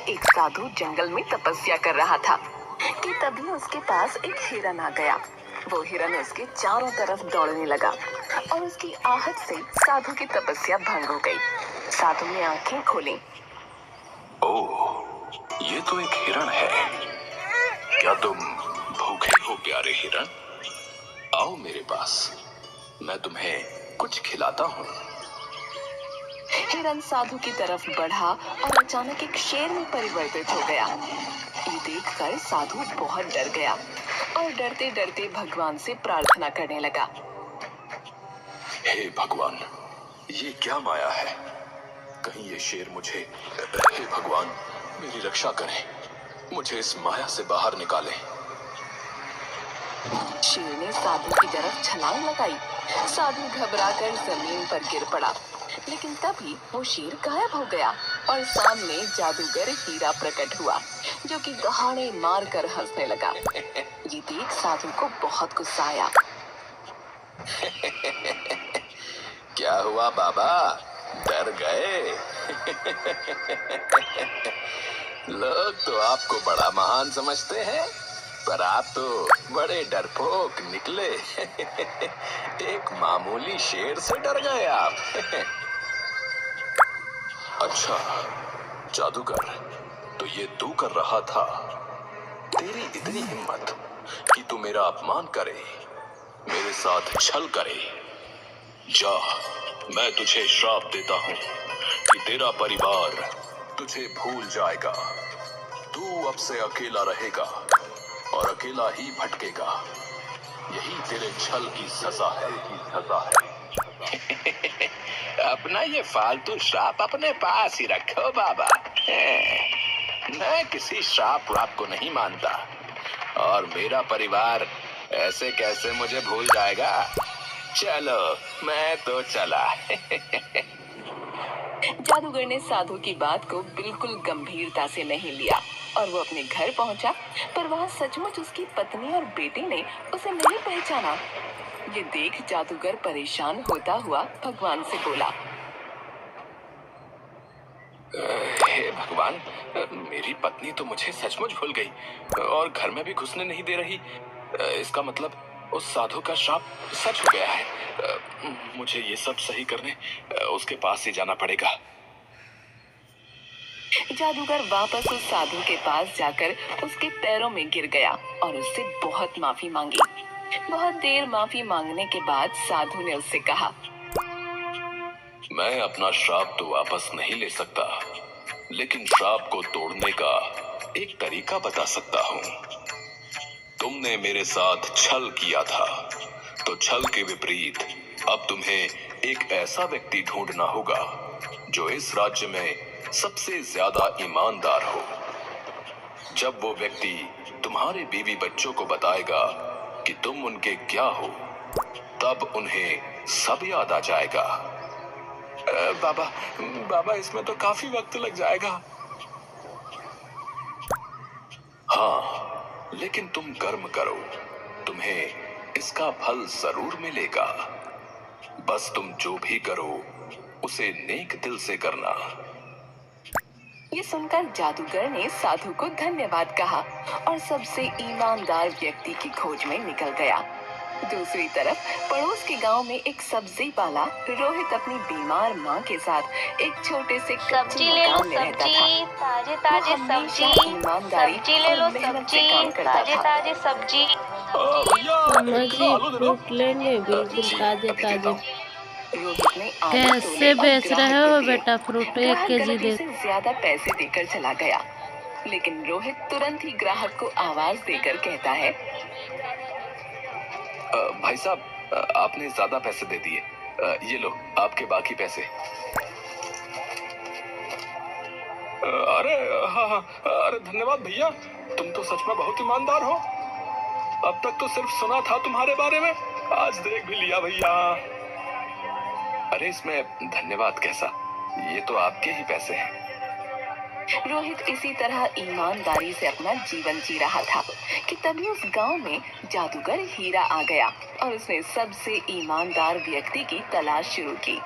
एक साधु जंगल में तपस्या कर रहा था कि तभी उसके पास एक हिरन आ गया। वो हिरन उसके चारों तरफ दौड़ने लगा और उसकी आहट से साधु की तपस्या भंग हो गई। साधु ने आंखें खोली। ओह, ये तो एक हिरन है। क्या तुम भूखे हो प्यारे हिरन? आओ मेरे पास, मैं तुम्हें कुछ खिलाता हूँ। हिरन साधु की तरफ बढ़ा और अचानक एक शेर में परिवर्तित हो गया। ये देखकर साधु बहुत डर गया और डरते डरते भगवान से प्रार्थना करने लगा। हे भगवान, ये क्या माया है? कहीं ये शेर मुझे... हे भगवान, मेरी रक्षा करें, मुझे इस माया से बाहर निकालें। शेर ने साधु की तरफ छलांग लगाई। साधु घबराकर जमीन पर गिर पड़ा, लेकिन तभी वो शेर गायब हो गया और सामने जादूगर हीरा प्रकट हुआ, जो कि दहाड़े मारकर हंसने लगा। ये देख साधु को बहुत गुस्सा आया। क्या हुआ बाबा, डर गए? लोग तो आपको बड़ा महान समझते हैं, पर आप तो बड़े डरपोक निकले। एक मामूली शेर से डर गए आप। अच्छा जादूगर, तो ये तू कर रहा था? तेरी इतनी हिम्मत कि तू मेरा अपमान करे, मेरे साथ छल करे। जा, मैं तुझे श्राप देता हूँ कि तेरा परिवार तुझे भूल जाएगा। तू अब से अकेला रहेगा और अकेला ही भटकेगा। यही तेरे छल की सजा है। अपना ये फालतू श्राप अपने पास ही रखो बाबा। मैं किसी श्राप वाप को नहीं मानता, और मेरा परिवार ऐसे कैसे मुझे भूल जाएगा। चलो, मैं तो चला। जादूगर ने साधु की बात को बिल्कुल गंभीरता से नहीं लिया और वो अपने घर पहुंचा, पर वहां सचमुच उसकी पत्नी और बेटी ने उसे नहीं पहचाना। ये देख जादूगर परेशान होता हुआ भगवान से बोला। हे भगवान, मेरी पत्नी तो मुझे सचमुच भूल गई और घर में भी घुसने नहीं दे रही। इसका मतलब उस साधु का श्राप सच हो गया है। मुझे ये सब सही करने उसके पास ही जाना पड़ेगा। जादूगर वापस उस साधु के पास जाकर उसके पैरों में गिर गया और उससे बहुत माफी मांगी। बहुत देर माफी मांगने के बाद साधु ने उससे कहा, मैं अपना श्राप तो वापस नहीं ले सकता, लेकिन श्राप को तोड़ने का एक तरीका बता सकता हूँ। तुमने मेरे साथ छल किया था, तो छल के विपरीत अब तुम्हें एक ऐसा व्यक्ति ढूंढना होगा जो इस राज्य में सबसे ज्यादा ईमानदार हो। जब वो व्यक्ति तुम्हारे बीवी बच्चों को बताएगा कि तुम उनके क्या हो, तब उन्हें सब याद आ जाएगा। बाबा इसमें तो काफी वक्त लग जाएगा। हाँ, लेकिन तुम कर्म करो, तुम्हें इसका फल जरूर मिलेगा। बस तुम जो भी करो उसे नेक दिल से करना। ये सुनकर जादूगर ने साधु को धन्यवाद कहा और सबसे ईमानदार व्यक्ति की खोज में निकल गया। दूसरी तरफ पड़ोस के गांव में एक सब्जी वाला रोहित अपनी बीमार मां के साथ एक छोटे से कच्चे मकान में रहता था। ताजे सब्जी, ईमानदारी ले लो, और मेहनत से काम करता था। ताजे सब्जी। फ्रूट लेंगे बिल्कुल ताजे ताजे। रोहित ने कैसे बेच रहे हो बेटा फ्रूट? 1 केजी दे। ज्यादा पैसे देकर चला गया, लेकिन रोहित तुरंत ही ग्राहक को आवाज देकर कहता है, भाई साहब, आपने ज्यादा पैसे दे दिए, ये लो आपके बाकी पैसे। अरे हाँ, अरे धन्यवाद भैया, तुम तो सच में बहुत ईमानदार हो। अब तक तो सिर्फ सुना था तुम्हारे बारे में, आज देख भी लिया भैया। अरे इसमें धन्यवाद कैसा, ये तो आपके ही पैसे हैं। रोहित इसी तरह ईमानदारी से अपना जीवन जी रहा था कि तभी उस गांव में जादूगर हीरा आ गया और उसने सबसे ईमानदार व्यक्ति की तलाश शुरू की।